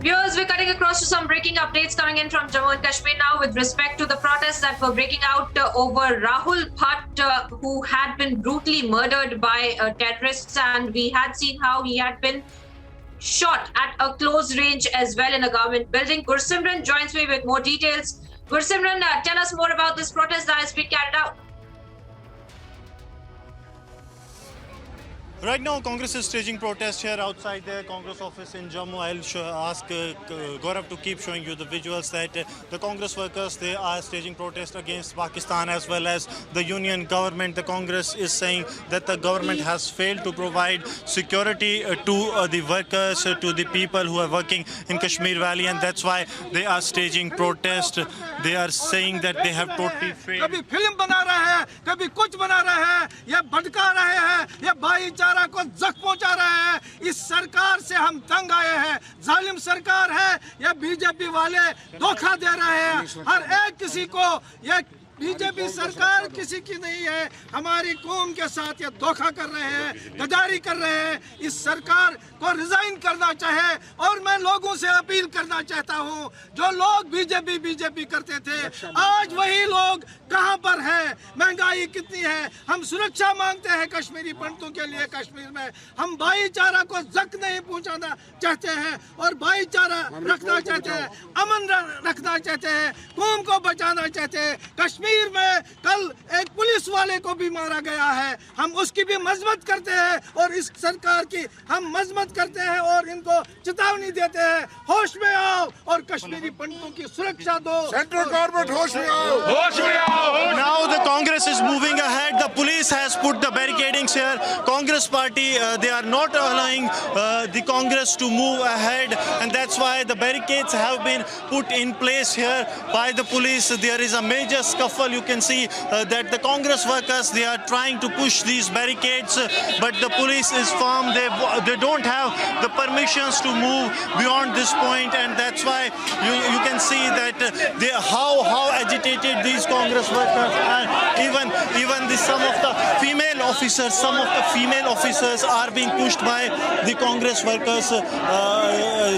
Viewers, we're cutting across to some breaking updates coming in from Jammu and Kashmir now with respect to the protests that were breaking out over Rahul Bhatt, who had been brutally murdered by terrorists, and we had seen how he had been shot at a close range as well in a government building. Gursimran joins me with more details. Gursimran, tell us more about this protest that has been carried out. Right now, Congress is staging protest here outside the Congress office in Jammu. I'll ask Gaurav to keep showing you the visuals that the Congress workers, they are staging protest against Pakistan as well as the union government. The Congress is saying that the government has failed to provide security to the workers, to the people who are working in Kashmir Valley, and that's why they are staging protest. They are saying that they have totally failed. कभी film बना रहे हैं, कभी कुछ बना रहे हैं, ये भटका रहे हैं, ये भाईचारा को जख्म पहुंचा रहे हैं। इस सरकार से हम तंग आए हैं। जालिम सरकार है, ये बीजेपी वाले धोखा दे रहे हैं। हर एक किसी को ये बीजेपी सरकार किसी की नहीं है, हमारी कौम के साथ ये धोखा कर रहे हैं, गद्दारी कर रहे हैं। इस सरकार को रिजाइन करना चाहिए और मैं लोगों से अपील करना चाहता हूं, जो लोग बीजेपी करते थे, आज वही लोग कहां पर हैं? महंगाई कितनी है? हम सुरक्षा मांगते हैं कश्मीरी पंडितों के लिए। कश्मीर में हम भाईचारा को जख्म नहीं पहुंचाना चाहते हैं और भाईचारा रखना चाहते हैं, अमन रखना चाहते हैं, कौम को बचाना चाहते हैं। कश्मीर में कल एक पुलिस वाले को भी मारा गया है, हम उसकी भी मजम्मत करते हैं और इस सरकार की हम मजम्मत करते हैं और इनको चेतावनी देते हैं, होश में आओ और कश्मीरी पंडितों की सुरक्षा दो। सेंट्रल गवर्नमेंट होश में आओ, होश में आओ। Now the Congress is moving ahead. The police has put the barricadings here. Congress party, they are not allowing the Congress to move ahead, and that's why the barricades have been put in place here by the police. There is a major scuffle. You can see that the Congress workers, they are trying to push these barricades, but the police is firm. They don't have the permissions to move beyond this point, and that's why you can see that how agitated these Congress workers are. Even some of the female officers are being pushed by the Congress workers.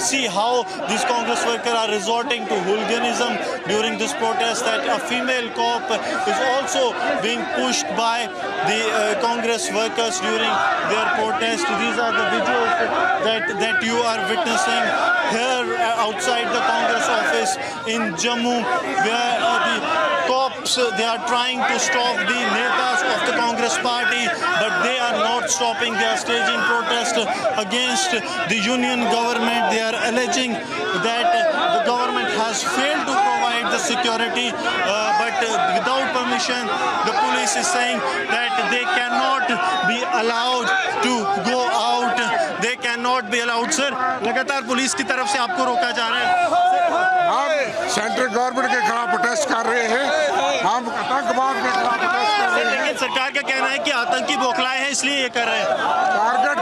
See how these Congress workers are resorting to hooliganism during this protest, that a female cop is also being pushed by the Congress workers during their protest. These are the visuals that you are witnessing here outside the Congress office in Jammu, where the cops, they are trying to stop the netas of the Congress party, but they are not stopping. They are staging protest against the union government. They are alleging that the government has failed to provide the security, but without permission, the police is saying that they cannot be allowed to go out. They cannot be allowed. Sir, लगातार police की तरफ से आपको रोका जा रहा है। हम सेंट्रल गवर्नमेंट के खिलाफ प्रोटेस्ट कर रहे हैं, हम आतंकवाद के खिलाफ प्रोटेस्ट कर रहे हैं। लेकिन सरकार का कहना है कि आतंकी बौखलाए हैं, इसलिए ये कर रहे हैं। टारगेट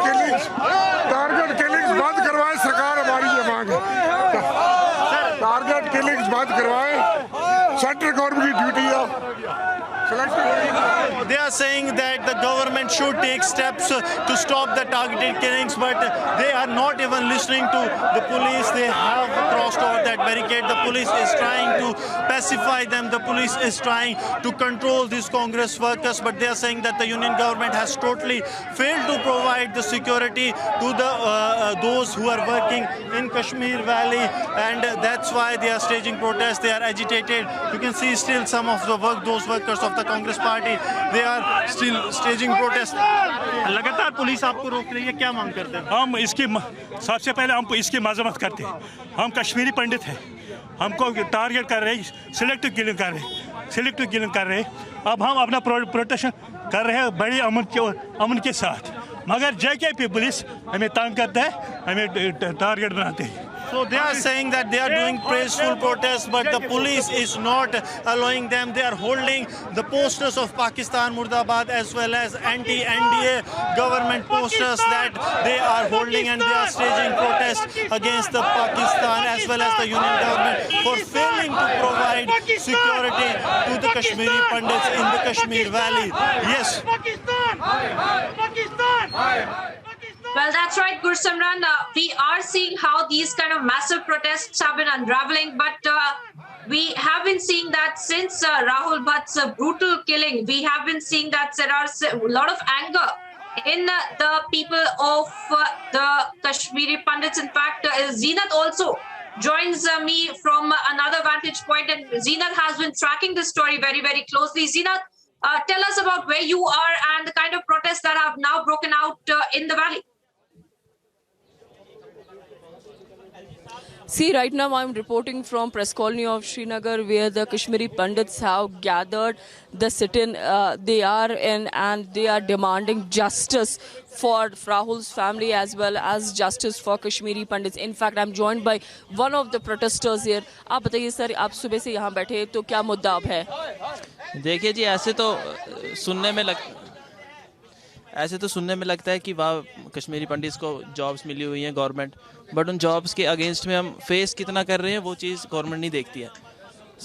किलिंग्स बंद करवाए, सरकार हमारी ये मांग है। टारगेट किलिंग्स बंद करवाए, सेंट्रल गवर्नमेंट की ड्यूटी है। They are saying that the government should take steps to stop the targeted killings, but they are not even listening to the police. They have crossed over that barricade. The police is trying to pacify them. The police is trying to control these Congress workers, but they are saying that the union government has totally failed to provide the security to the those who are working in Kashmir Valley, and that's why they are staging protests. They are agitated. You can see still some of those workers of the Congress party, they are still staging protest. लगातार police आपको रोक रही है, क्या मांग करते हैं? हम इसकी सबसे पहले हम इसकी मजम्मत करते हैं। हम कश्मीरी पंडित हैं, हमको टारगेट कर रहे हैं, सिलेक्टिव किलिंग कर रहे हैं। अब हम अपना प्रोटेक्शन कर रहे हैं बड़ी अमन के साथ, मगर जेकेपी पुलिस हमें तंग करता है, हमें टारगेट बनाते हैं। So they are saying that they are doing peaceful protests, but the police is not allowing them. They are holding the posters of Pakistan Murdabad as well as anti-NDA government posters that they are holding, and they are staging protests against the Pakistan as well as the union government for failing to provide security to the Kashmiri Pandits in the Kashmir Valley. Yes. Well, that's right, Gursimran. We are seeing how these kind of massive protests have been unraveling, but we have been seeing that since Rahul Bhatt's brutal killing, we have been seeing that there are a lot of anger in the people of the Kashmiri Pandits. In fact, Zeenat also joins me from another vantage point, and Zeenat has been tracking this story very, very closely. Zeenat, tell us about where you are and the kind of protests that have now broken out in the valley. See, right now I'm reporting from press colony of Srinagar, where the Kashmiri Pandits have gathered the sit-in. They are in and they are demanding justice for Rahul's family as well as justice for Kashmiri Pandits. In fact, I'm joined by one of the protesters here. आप बताइए sir, आप सुबह से यहाँ बैठे तो क्या मुद्दा अब है? देखिए जी, ऐसे तो सुनने में लगता है कि वहाँ कश्मीरी पंडित्स को जॉब्स मिली हुई हैं गवर्नमेंट, बट उन जॉब्स के अगेंस्ट में हम फेस कितना कर रहे हैं वो चीज़ गवर्नमेंट नहीं देखती है।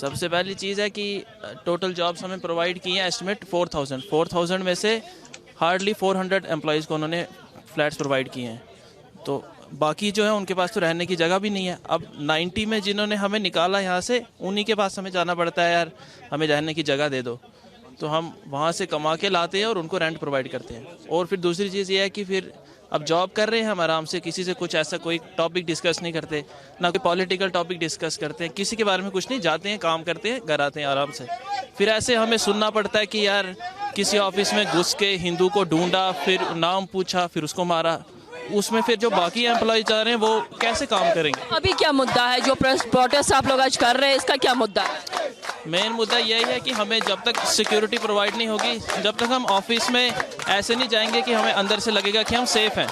सबसे पहली चीज़ है कि टोटल जॉब्स हमें प्रोवाइड की हैं एस्टिमेट 4,000 में से हार्डली 400 एम्प्लॉयज़ को उन्होंने फ्लैट्स प्रोवाइड किए हैं, तो बाकी जो है उनके पास तो रहने की जगह भी नहीं है। अब 90 में जिन्होंने हमें निकाला यहाँ से, उन्हीं के पास हमें जाना पड़ता है, यार हमें रहने की जगह दे दो, तो हम वहाँ से कमा के लाते हैं और उनको रेंट प्रोवाइड करते हैं। और फिर दूसरी चीज़ ये है कि फिर अब जॉब कर रहे हैं हम आराम से, किसी से कुछ ऐसा कोई टॉपिक डिस्कस नहीं करते, ना कोई पॉलिटिकल टॉपिक डिस्कस करते हैं, किसी के बारे में कुछ नहीं, जाते हैं काम करते हैं घर आते हैं आराम से। फिर ऐसे हमें सुनना पड़ता है कि यार किसी ऑफिस में घुस के हिंदू को ढूंढा, फिर नाम पूछा, फिर उसको मारा, उसमें फिर जो बाकी एम्प्लॉय जा रहे हैं वो कैसे काम करेंगे। अभी क्या मुद्दा है जो प्रोटेस्ट आप लोग आज कर रहे हैं, इसका क्या मुद्दा है? मेन मुद्दा यही है कि हमें जब तक सिक्योरिटी प्रोवाइड नहीं होगी, जब तक हम ऑफिस में ऐसे नहीं जाएंगे कि हमें अंदर से लगेगा कि हम सेफ़ हैं,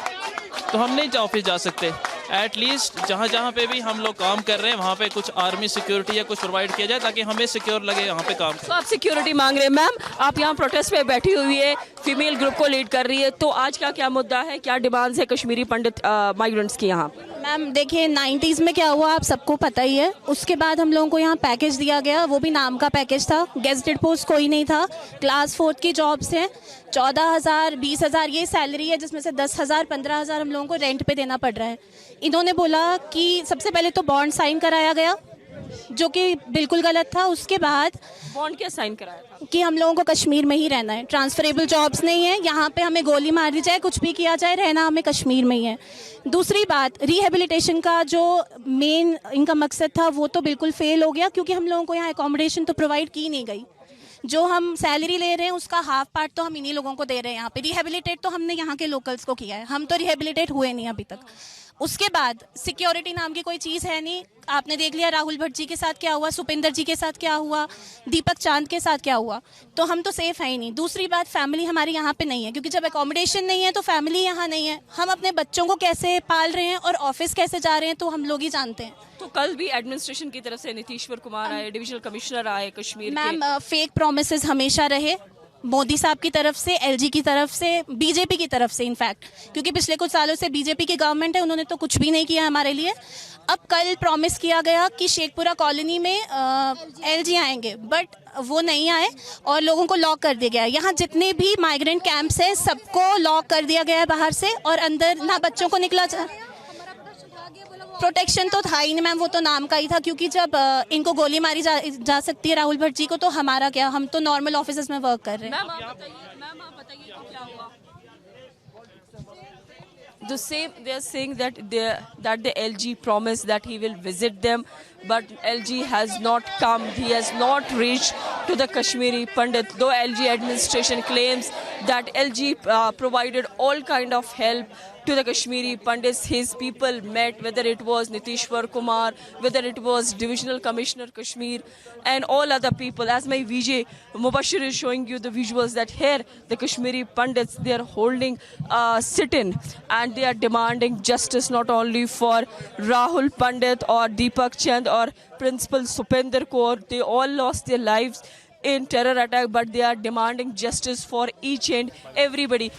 तो हम नहीं ऑफिस जा सकते। एटलीस्ट जहाँ पे भी हम लोग काम कर रहे हैं वहाँ पे कुछ आर्मी सिक्योरिटी या कुछ प्रोवाइड किया जाए ताकि हमें सिक्योर लगे यहाँ पे काम। तो आप सिक्योरिटी मांग रहे हैं। मैम, आप यहाँ प्रोटेस्ट पे बैठी हुई है, फीमेल ग्रुप को लीड कर रही है, तो आज का क्या मुद्दा है, क्या डिमांड्स है कश्मीरी पंडित माइग्रेंट्स की यहाँ? मैम देखिए, 90s में क्या हुआ आप सबको पता ही है। उसके बाद हम लोगों को यहाँ पैकेज दिया गया, वो भी नाम का पैकेज था, गेजेटेड पोस्ट कोई नहीं था, क्लास 4 की जॉब्स हैं, 14,000 20,000 ये सैलरी है, जिसमें से 10,000 15,000 हम लोगों को रेंट पे देना पड़ रहा है। इन्होंने बोला कि सबसे पहले तो बॉन्ड साइन कराया गया, जो कि बिल्कुल गलत था। उसके बाद बॉन्ड क्या साइन कराया था? कि हम लोगों को कश्मीर में ही रहना है, ट्रांसफरेबल जॉब्स नहीं है, यहाँ पे हमें गोली मार दी जाए, कुछ भी किया जाए, रहना हमें कश्मीर में ही है। दूसरी बात, रिहेबिलिटेशन का जो मेन इनका मकसद था वो तो बिल्कुल फेल हो गया, क्योंकि हम लोगों को यहाँ एकोमोडेशन तो प्रोवाइड की नहीं गई। जो हम सैलरी ले रहे हैं उसका हाफ पार्ट तो हम इन्हीं लोगों को दे रहे हैं यहाँ पे। रिहेबिलिटेट तो हमने यहाँ के लोकल्स को किया है, हम तो रिहेबिलिटेट हुए नहीं अभी तक। उसके बाद सिक्योरिटी नाम की कोई चीज़ है नहीं। आपने देख लिया राहुल भट्ट जी के साथ क्या हुआ, सुपिंदर जी के साथ क्या हुआ, दीपक चांद के साथ क्या हुआ, तो हम तो सेफ है ही नहीं। दूसरी बात, फैमिली हमारी यहाँ पे नहीं है, क्योंकि जब एकोमोडेशन नहीं है तो फैमिली यहाँ नहीं है। हम अपने बच्चों को कैसे पाल रहे हैं और ऑफिस कैसे जा रहे हैं तो हम लोग ही जानते हैं। तो कल भी एडमिनिस्ट्रेशन की तरफ से नीतीश्वर कुमार आए, डिविजनल कमिश्नर आए कश्मीर के। मैम फेक प्रोमिसेस हमेशा रहे, मोदी साहब की तरफ से, एलजी की तरफ से, बीजेपी की तरफ से, इनफैक्ट क्योंकि पिछले कुछ सालों से बीजेपी की गवर्नमेंट है, उन्होंने तो कुछ भी नहीं किया हमारे लिए। अब कल प्रॉमिस किया गया कि शेखपुरा कॉलोनी में एलजी आएंगे, बट वो नहीं आए और लोगों को लॉक कर दिया गया। यहाँ जितने भी माइग्रेंट कैंप्स हैं सबको लॉक कर दिया गया है बाहर से, और अंदर ना बच्चों को निकला प्रोटेक्शन तो था ही नहीं मैम, वो तो नाम का ही था, क्योंकि जब इनको गोली मारी जा सकती है राहुल भट्ट जी को, तो हमारा क्या, हम तो नॉर्मल ऑफिसेज में वर्क कर रहे हैं। मैम आप बताइए तो क्या हुआ? The same, they are saying that the LG promised that he will visit them, but LG has not come. He has not reached to the Kashmiri Pandit. Though LG administration claims that LG provided all kind of help to the Kashmiri Pandits, his people met, whether it was Nitishwar Kumar, whether it was Divisional Commissioner Kashmir, and all other people. As my VJ Mubashir is showing you the visuals, that here the Kashmiri Pandits, they are holding sit-in and they are demanding justice not only for Rahul Pandit or Deepak Chand or Principal Supinder Kaur. They all lost their lives in terror attack, but they are demanding justice for each and everybody.